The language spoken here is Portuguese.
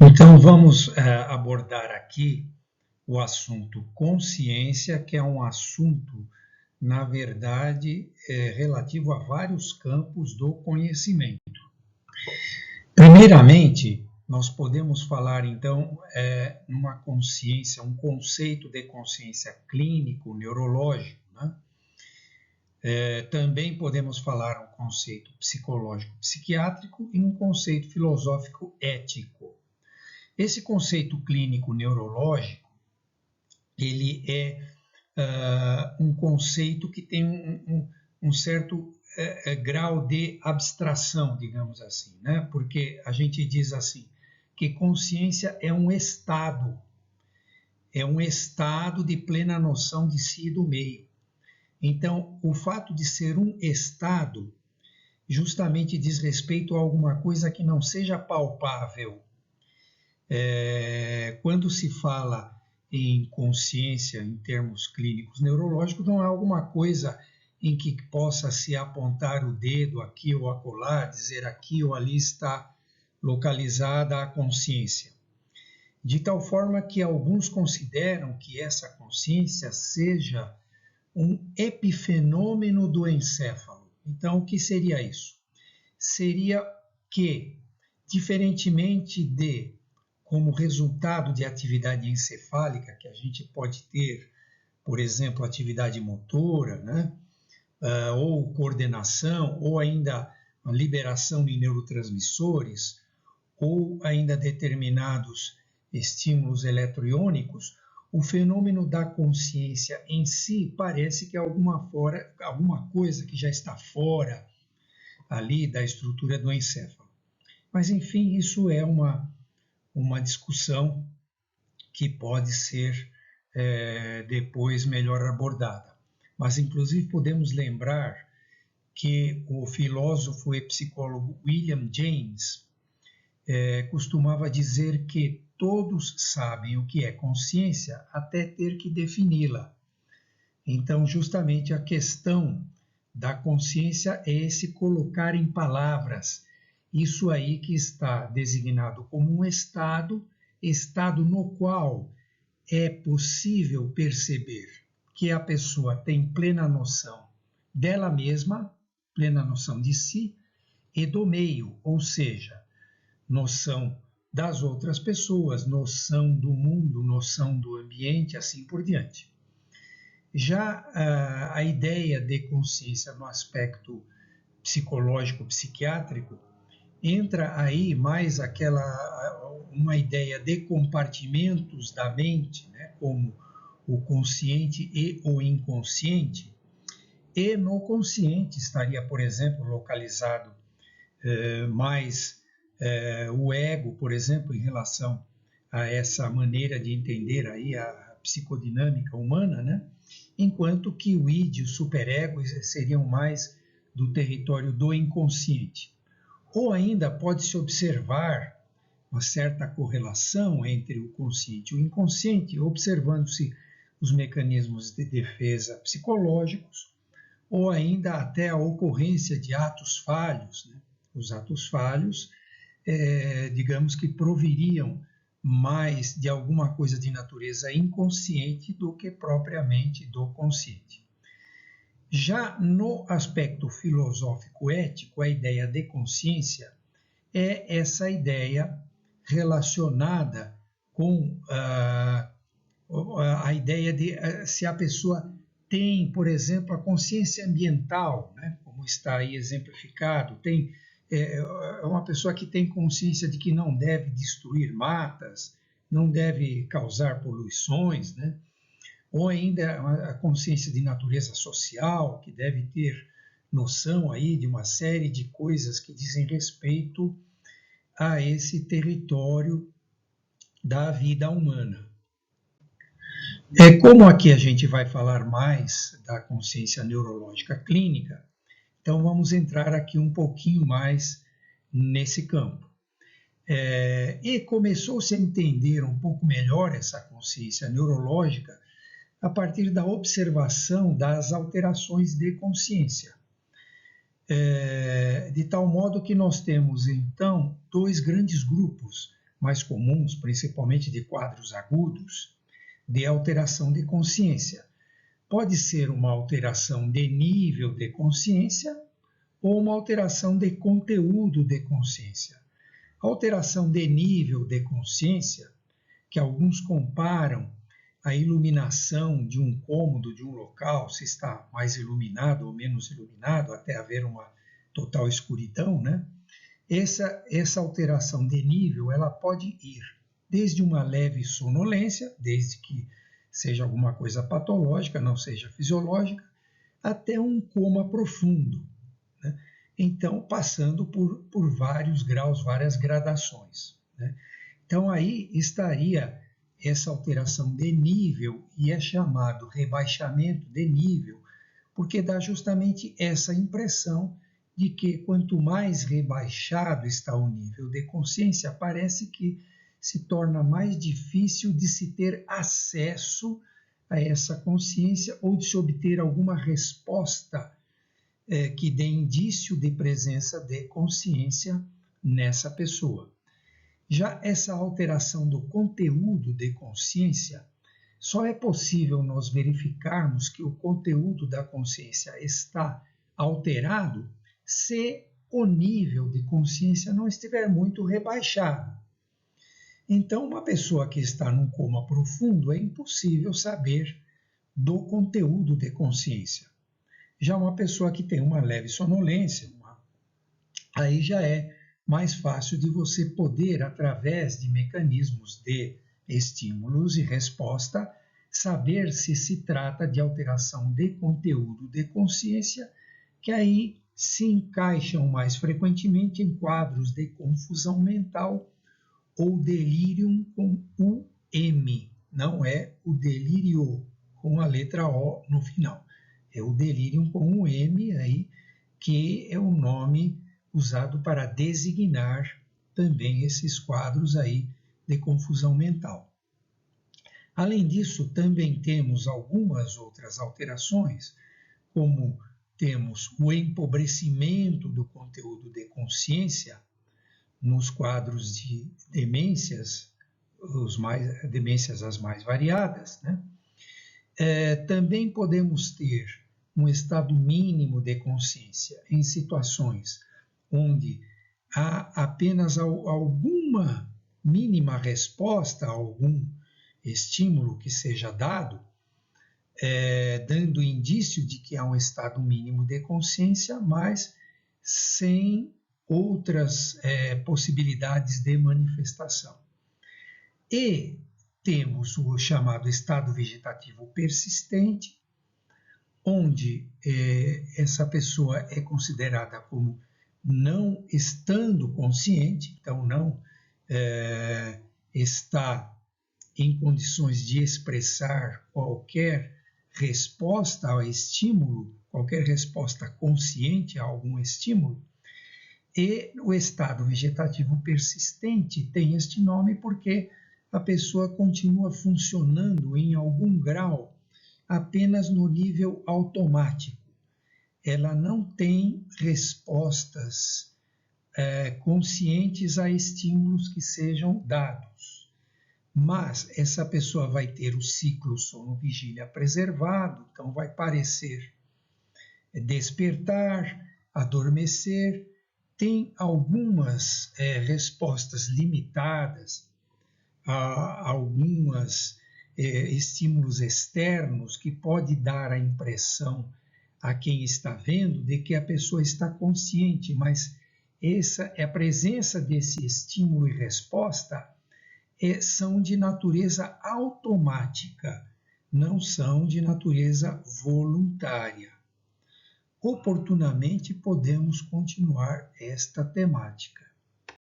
Então, vamos abordar aqui o assunto consciência, que é um assunto, na verdade, relativo a vários campos do conhecimento. Primeiramente, nós podemos falar, então, numa consciência, um conceito de consciência clínico, neurológico, né? Também podemos falar um conceito psicológico, psiquiátrico e um conceito filosófico ético. Esse conceito clínico neurológico, ele é um conceito que tem um certo grau de abstração, digamos assim, né? Porque a gente diz assim, que consciência é um estado de plena noção de si e do meio. Então, o fato de ser um estado justamente diz respeito a alguma coisa que não seja palpável. Quando se fala em consciência em termos clínicos neurológicos, não é alguma coisa em que possa se apontar o dedo aqui ou acolá, dizer aqui ou ali está localizada a consciência. De tal forma que alguns consideram que essa consciência seja um epifenômeno do encéfalo. Então, o que seria isso? Seria que, diferentemente de como resultado de atividade encefálica, que a gente pode ter, por exemplo, atividade motora, né? Ou coordenação, ou ainda a liberação de neurotransmissores, ou ainda determinados estímulos eletroiônicos, o fenômeno da consciência em si parece que é alguma coisa que já está fora ali da estrutura do encéfalo. Mas, enfim, isso é uma discussão que pode ser depois melhor abordada. Mas, inclusive, podemos lembrar que o filósofo e psicólogo William James costumava dizer que todos sabem o que é consciência até ter que defini-la. Então, justamente a questão da consciência é esse colocar em palavras isso aí que está designado como um estado no qual é possível perceber que a pessoa tem plena noção dela mesma, plena noção de si e do meio, ou seja, noção das outras pessoas, noção do mundo, noção do ambiente, assim por diante. Já a ideia de consciência no aspecto psicológico, psiquiátrico, entra aí mais uma ideia de compartimentos da mente, né, como o consciente e o inconsciente. E no consciente estaria, por exemplo, localizado mais o ego, por exemplo, em relação a essa maneira de entender aí a psicodinâmica humana, né? Enquanto que o id e o superego seriam mais do território do inconsciente. Ou ainda pode-se observar uma certa correlação entre o consciente e o inconsciente, observando-se os mecanismos de defesa psicológicos, ou ainda até a ocorrência de atos falhos, né? Os atos falhos, digamos que proviriam mais de alguma coisa de natureza inconsciente do que propriamente do consciente. Já no aspecto filosófico ético, a ideia de consciência é essa ideia relacionada com a ideia de se a pessoa tem, por exemplo, a consciência ambiental, né, como está aí exemplificado, é uma pessoa que tem consciência de que não deve destruir matas, não deve causar poluições, né? Ou ainda a consciência de natureza social, que deve ter noção aí de uma série de coisas que dizem respeito a esse território da vida humana. Como aqui a gente vai falar mais da consciência neurológica clínica, então vamos entrar aqui um pouquinho mais nesse campo. E começou-se a entender um pouco melhor essa consciência neurológica a partir da observação das alterações de consciência. De tal modo que nós temos, então, dois grandes grupos mais comuns, principalmente de quadros agudos, de alteração de consciência. Pode ser uma alteração de nível de consciência ou uma alteração de conteúdo de consciência. A alteração de nível de consciência, que alguns comparam a iluminação de um cômodo, de um local, se está mais iluminado ou menos iluminado, até haver uma total escuridão, né? Essa alteração de nível, ela pode ir desde uma leve sonolência, desde que seja alguma coisa patológica, não seja fisiológica, até um coma profundo, né? Então, passando por vários graus, várias gradações, né? Então, aí estaria essa alteração de nível, e é chamado rebaixamento de nível, porque dá justamente essa impressão de que quanto mais rebaixado está o nível de consciência, parece que se torna mais difícil de se ter acesso a essa consciência ou de se obter alguma resposta que dê indício de presença de consciência nessa pessoa. Já essa alteração do conteúdo de consciência, só é possível nós verificarmos que o conteúdo da consciência está alterado se o nível de consciência não estiver muito rebaixado. Então, uma pessoa que está num coma profundo, é impossível saber do conteúdo de consciência. Já uma pessoa que tem uma leve sonolência, aí já é mais fácil de você poder, através de mecanismos de estímulos e resposta, saber se trata de alteração de conteúdo de consciência, que aí se encaixam mais frequentemente em quadros de confusão mental ou delírio com o M, não é o delírio com a letra O no final. É o delírio com o M aí, que é o nome usado para designar também esses quadros aí de confusão mental. Além disso, também temos algumas outras alterações, como temos o empobrecimento do conteúdo de consciência nos quadros de demências, demências as mais variadas, né? Também podemos ter um estado mínimo de consciência em situações onde há apenas alguma mínima resposta a algum estímulo que seja dado, dando indício de que há um estado mínimo de consciência, mas sem outras possibilidades de manifestação. E temos o chamado estado vegetativo persistente, onde essa pessoa é considerada como não estando consciente, então não está em condições de expressar qualquer resposta ao estímulo, qualquer resposta consciente a algum estímulo. E o estado vegetativo persistente tem este nome porque a pessoa continua funcionando em algum grau apenas no nível automático. Ela não tem respostas conscientes a estímulos que sejam dados. Mas essa pessoa vai ter o ciclo sono-vigília preservado, então vai parecer despertar, adormecer, tem algumas respostas limitadas a alguns estímulos externos que pode dar a impressão a quem está vendo de que a pessoa está consciente, mas a presença desse estímulo e resposta são de natureza automática, não são de natureza voluntária. Oportunamente podemos continuar esta temática.